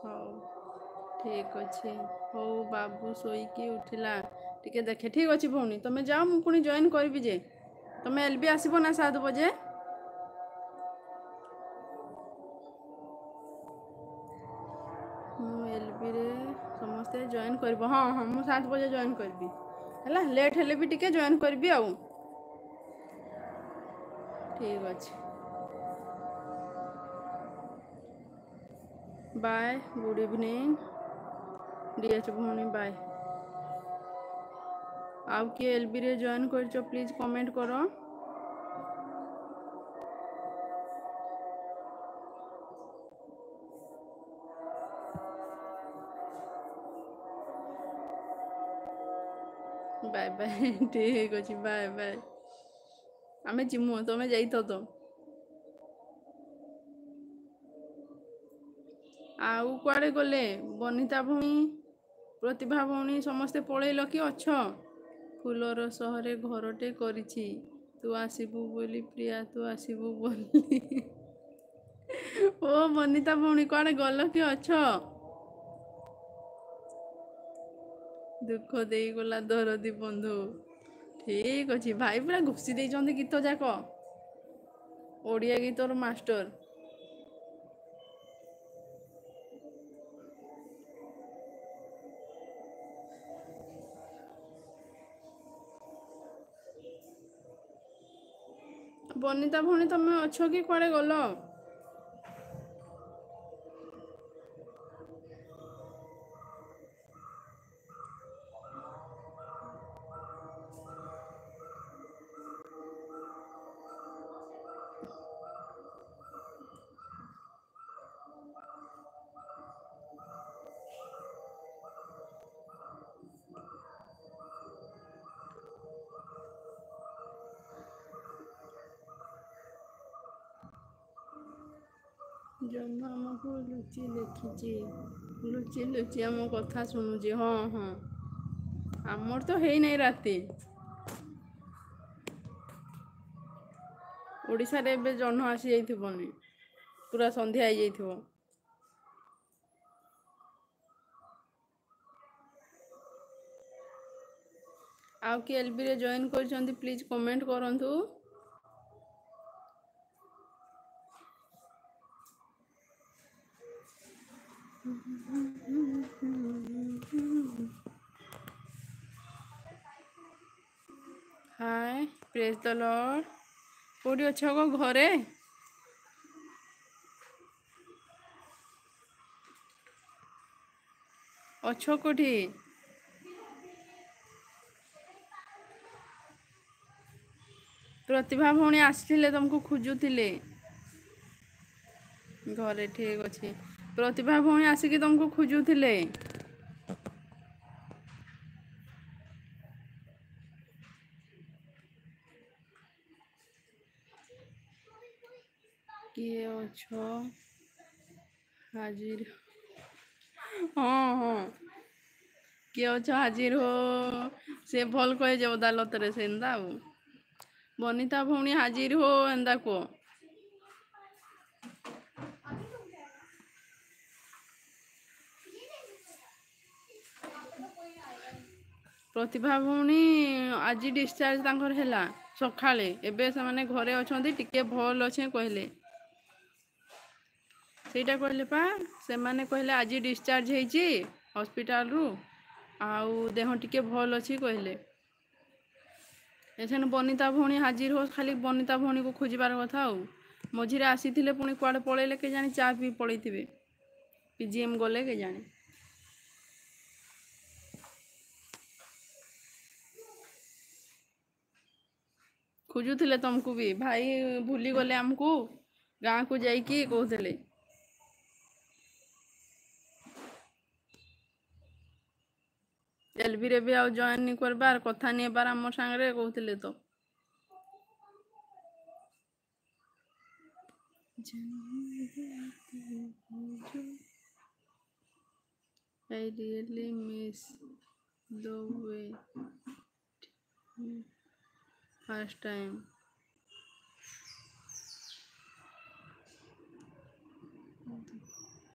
ହଉ ଠିକ୍ ଅଛି। ହଉ ବାବୁ ଶୋଇକି ଉଠିଲା ଟିକେ ଦେଖେ। ଠିକ୍ ଅଛି ଭଉଣୀ, ତମେ ଯାଅ, ମୁଁ ପୁଣି ଜଏନ୍ କରିବି ଯେ। ତମେ ଏଲ୍ବି ଆସିବ ନା 7 ବଜେ? ମୁଁ ଏଲ୍ବିରେ ସମସ୍ତେ ଜଏନ୍ କରିବ। ହଁ ହଁ, ମୁଁ 7 ବଜେ ଜଏନ୍ କରିବି ହେଲା। ଲେଟ୍ ହେଲେ ବି ଟିକେ ଜଏନ୍ କରିବି ଆଉ। ଠିକ୍ ଅଛି। Bye, good evening. ଡିଏଚ୍ ଭଉଣୀ ବାଏ। ଆଉ କିଏ ଏଲ୍ବିରେ ଜଏନ୍ କରିଛ ପ୍ଲିଜ୍ କମେଣ୍ଟ କର। Bye bye. ଠିକ୍ ଅଛି, ବାଏ ବାଏ। ଆମେ ଯିମୁ, ତମେ ଯାଇଥ ତ। ଆଉ କୁଆଡ଼େ ଗଲେ? ବନିତା ଭଉଣୀ, ପ୍ରତିଭା ଭଉଣୀ ସମସ୍ତେ ପଳେଇଲ କି ଅଛ? ଫୁଲର ସହରେ ଘରଟେ କରିଛି, ତୁ ଆସିବୁ ବୋଲି ପ୍ରିୟା, ତୁ ଆସିବୁ ବୋଲି। ଓ ବନିତା ଭଉଣୀ, କୁଆଡ଼େ ଗଲ କି ଅଛ? ଦୁଃଖ ଦେଇଗଲା ଦରଦୀ ବନ୍ଧୁ। ଠିକ୍ ଅଛି, ଭାଇ ପୁରା ଘୁଷି ଦେଇଛନ୍ତି ଗୀତ ଯାକ। ଓଡ଼ିଆ ଗୀତର ମାଷ୍ଟର। ବନିତା ଭଉଣୀ, ତମେ ଅଛ କି କୁଆଡ଼େ ଗଲ? ଜହ୍ନ ଆମକୁ ଲୁଚି ଲେଖିଛି, ଲୁଚି ଲୁଚି ଆମ କଥା ଶୁଣୁଛି। ହଁ ହଁ, ଆମର ତ ହେଇନାହିଁ ରାତି। ଓଡ଼ିଶାରେ ଏବେ ଜହ୍ନ ଆସିଯାଇଥିବନି, ପୁରା ସନ୍ଧ୍ୟା ହେଇଯାଇଥିବ। ଆଉ କିଏ ଏଲ୍ବିରେ ଜଏନ୍ କରିଛନ୍ତି ପ୍ଲିଜ୍ କମେଣ୍ଟ କରନ୍ତୁ। ହାଏ, ପ୍ରେଜ୍ ଦ ଲର୍ଡ। କୋଉଠି ଅଛ ଗୋ? ଘରେ? ଅଛ କୋଉଠି? ପ୍ରତିଭା ଭଉଣୀ ଆସିଥିଲେ, ତମକୁ ଖୋଜୁଥିଲେ। ଘରେ, ଠିକ୍ ଅଛି। ପ୍ରତିଭା ଭଉଣୀ ଆସିକି ତମକୁ ଖୋଜୁଥିଲେ। କିଏ ଅଛ? ହାଜିର। ହଁ ହଁ, କିଏ ଅଛ ହାଜିର ହୋ। ସେ ଭଲ କହେ ଯେ ଅଦାଲତରେ ସେନ୍ତା ଆଉ। ବନିତା ଭଉଣୀ ହାଜିର ହୋ, ଏନ୍ତା କୁହ। ପ୍ରତିଭା ଭଉଣୀ ଆଜି ଡିସଚାର୍ଜ ତାଙ୍କର ହେଲା ସକାଳେ। ଏବେ ସେମାନେ ଘରେ ଅଛନ୍ତି, ଟିକେ ଭଲ ଅଛେ କହିଲେ। ସେଇଟା କହିଲେ ପା, ସେମାନେ କହିଲେ ଆଜି ଡିସଚାର୍ଜ ହେଇଛି ହସ୍ପିଟାଲରୁ, ଆଉ ଦେହ ଟିକେ ଭଲ ଅଛି କହିଲେ। ଏଛେନ ବନିତା ଭଉଣୀ ହାଜିର ହୋ, ଖାଲି ବନିତା ଭଉଣୀକୁ ଖୋଜିବାର କଥା ଆଉ। ମଝିରେ ଆସିଥିଲେ, ପୁଣି କୁଆଡ଼େ ପଳେଇଲେ କେଜାଣି, ଚା ପିଇ ପଳେଇଥିବେ। ପିଜିଏମ୍ ଗଲେ କେଜାଣି। ଖୋଜୁଥିଲେ ତମକୁ ବି, ଭାଇ ଭୁଲିଗଲେ ଆମକୁ, ଗାଁକୁ ଯାଇକି କହୁଥିଲେ। ଏଲ୍ବିରେ ବି ଆଉ ଜଏନ୍ ନି କରବାର, କଥା ନି ହେବାର ଆମ ସାଙ୍ଗରେ କହୁଥିଲେ ତ। I really miss the way first time